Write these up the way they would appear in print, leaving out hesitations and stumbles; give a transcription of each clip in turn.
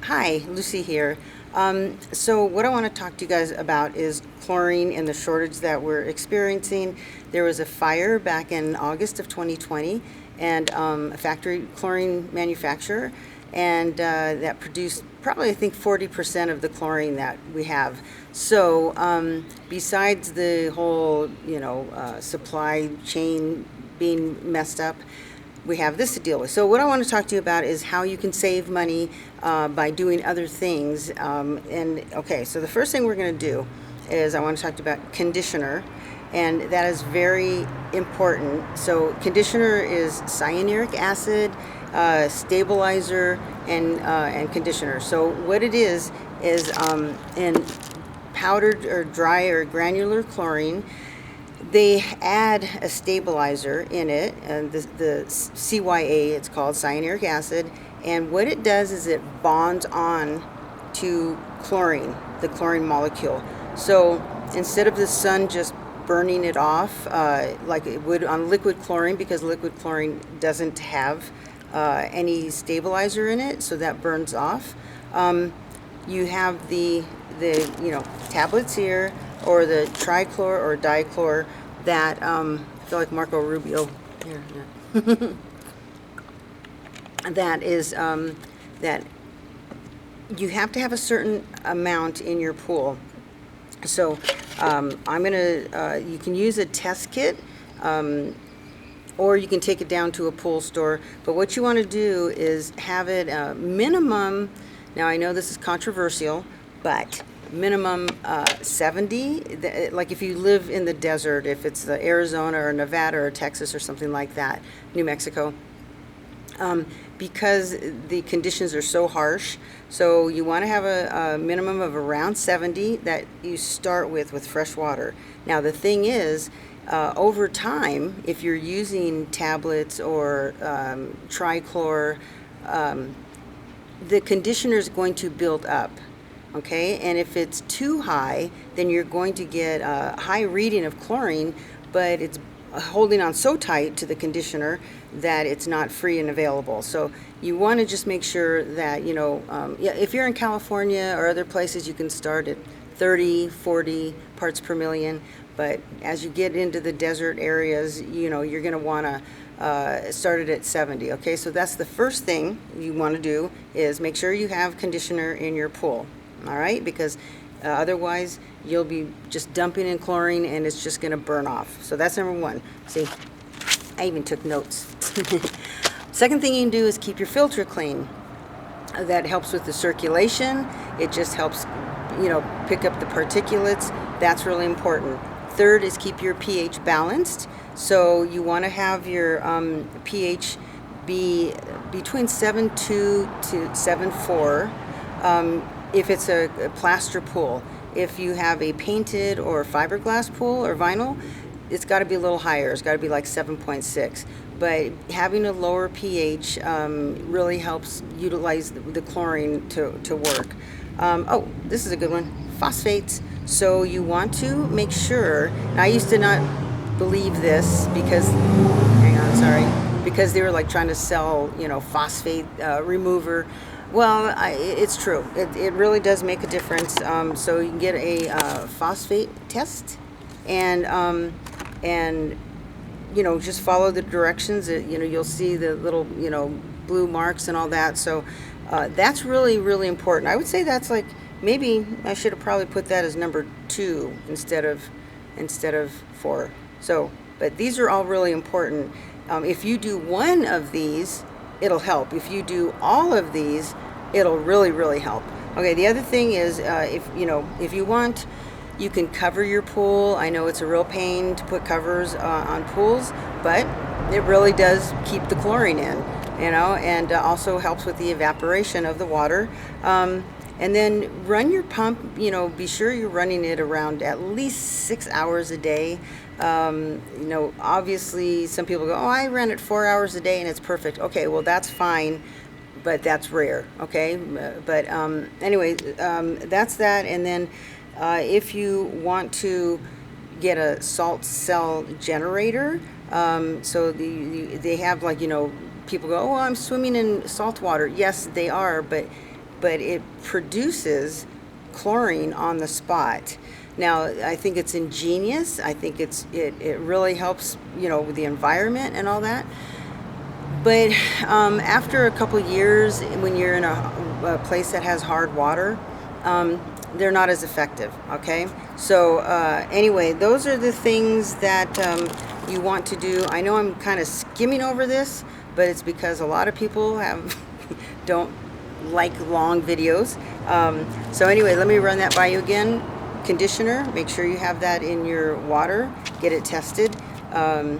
Hi, Lucy here. So what I want to talk to you guys about is chlorine and the shortage that we're experiencing. There was a fire back in August of 2020 and a factory chlorine manufacturer, and that produced probably I think 40% of the chlorine that we have. So besides the whole supply chain being messed up, we have this to deal with. So what I want to talk to you about is how you can save money by doing other things. Okay, so the first thing we're going to do is I want to talk to you about conditioner, and that is very important. So conditioner is cyanuric acid, stabilizer, and conditioner. So what it is in powdered or dry or granular chlorine, they add a stabilizer in it, and the CYA, it's called cyanuric acid, and what it does is it bonds on to chlorine, the chlorine molecule. So instead of the sun just burning it off like it would on liquid chlorine, because liquid chlorine doesn't have any stabilizer in it, so that burns off. You have the tablets here, or the trichlor or dichlor that I feel like Marco Rubio here. Yeah. That is that you have to have a certain amount in your pool. So you can use a test kit, or you can take it down to a pool store. But what you want to do is have it minimum. Now I know this is controversial, but minimum 70. Like if you live in the desert, if it's the Arizona or Nevada or Texas or something like that, New Mexico, because the conditions are so harsh, so you want to have a minimum of around 70 that you start with fresh water. Now the thing is, over time, if you're using tablets or trichlor, the conditioner is going to build up. Okay, and if it's too high, then you're going to get a high reading of chlorine, but it's holding on so tight to the conditioner that it's not free and available. So you want to just make sure that, if you're in California or other places, you can start at 30, 40 parts per million. But as you get into the desert areas, you're going to want to start it at 70. Okay, so that's the first thing you want to do, is make sure you have conditioner in your pool. All right, because otherwise you'll be just dumping in chlorine and it's just going to burn off. So that's number one. See, I even took notes. Second thing you can do is keep your filter clean. That helps with the circulation. It just helps, pick up the particulates. That's really important. Third is keep your pH balanced. So you want to have your pH be between 7.2 to 7.4. If it's a plaster pool. If you have a painted or fiberglass pool or vinyl, it's got to be a little higher. It's got to be like 7.6. But having a lower pH really helps utilize the chlorine to work. Oh, this is a good one. Phosphates. So you want to make sure, and I used to not believe this because, because they were like trying to sell, phosphate remover. Well, it's true. It really does make a difference. So you can get a phosphate test, and just follow the directions. You'll see the little blue marks and all that. So that's really, really important. I would say that's like, maybe I should have probably put that as number 2 instead of 4. So, but these are all really important. If you do one of these, it'll help. If you do all of these, it'll really, really help. Okay, the other thing is, if you want, you can cover your pool. I know it's a real pain to put covers on pools, but it really does keep the chlorine in, and also helps with the evaporation of the water. And then run your pump, be sure you're running it around at least 6 hours a day. Obviously some people go, oh, I ran it 4 hours a day and it's perfect. Okay, well, that's fine, but that's rare. Okay, but anyway, that's that. And then if you want to get a salt cell generator, so they have, like, people go, oh, I'm swimming in salt water. Yes, they are, but but it produces chlorine on the spot. Now, I think it's ingenious. I think it really helps, with the environment and all that. But after a couple years, when you're in a place that has hard water, they're not as effective, okay? So anyway, those are the things that you want to do. I know I'm kind of skimming over this, but it's because a lot of people don't like long videos. So anyway, let me run that by you again. Conditioner, make sure you have that in your water. Get it tested. I'm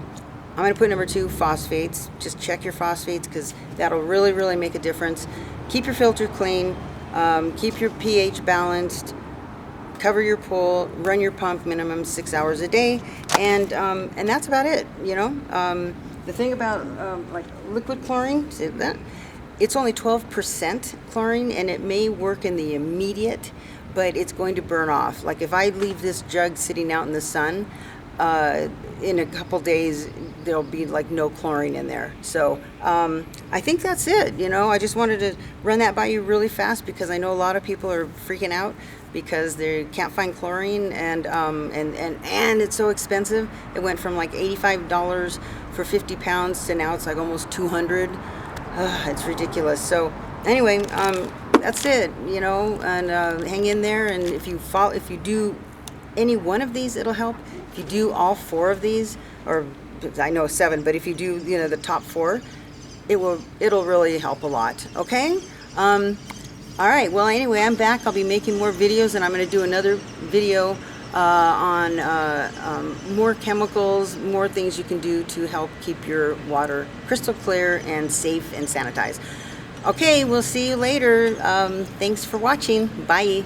going to put number 2, phosphates. Just check your phosphates because that'll really, really make a difference. Keep your filter clean. Keep your pH balanced. Cover your pool. Run your pump minimum 6 hours a day. And that's about it, The thing about like liquid chlorine, see that? It's only 12% chlorine, and it may work in the immediate, but it's going to burn off. Like if I leave this jug sitting out in the sun, in a couple days there'll be like no chlorine in there. So I think that's it. I just wanted to run that by you really fast because I know a lot of people are freaking out because they can't find chlorine, and it's so expensive. It went from like $85 for 50 pounds to now it's like almost $200. It's ridiculous. So anyway, that's it, and hang in there. And if you do any one of these, it'll help. If you do all 4 of these, or I know 7, but if you do, the top 4, it'll really help a lot. Okay. All right. Well, anyway, I'm back. I'll be making more videos, and I'm going to do another video on more chemicals, more things you can do to help keep your water crystal clear and safe and sanitized. Okay, we'll see you later. Thanks for watching. Bye.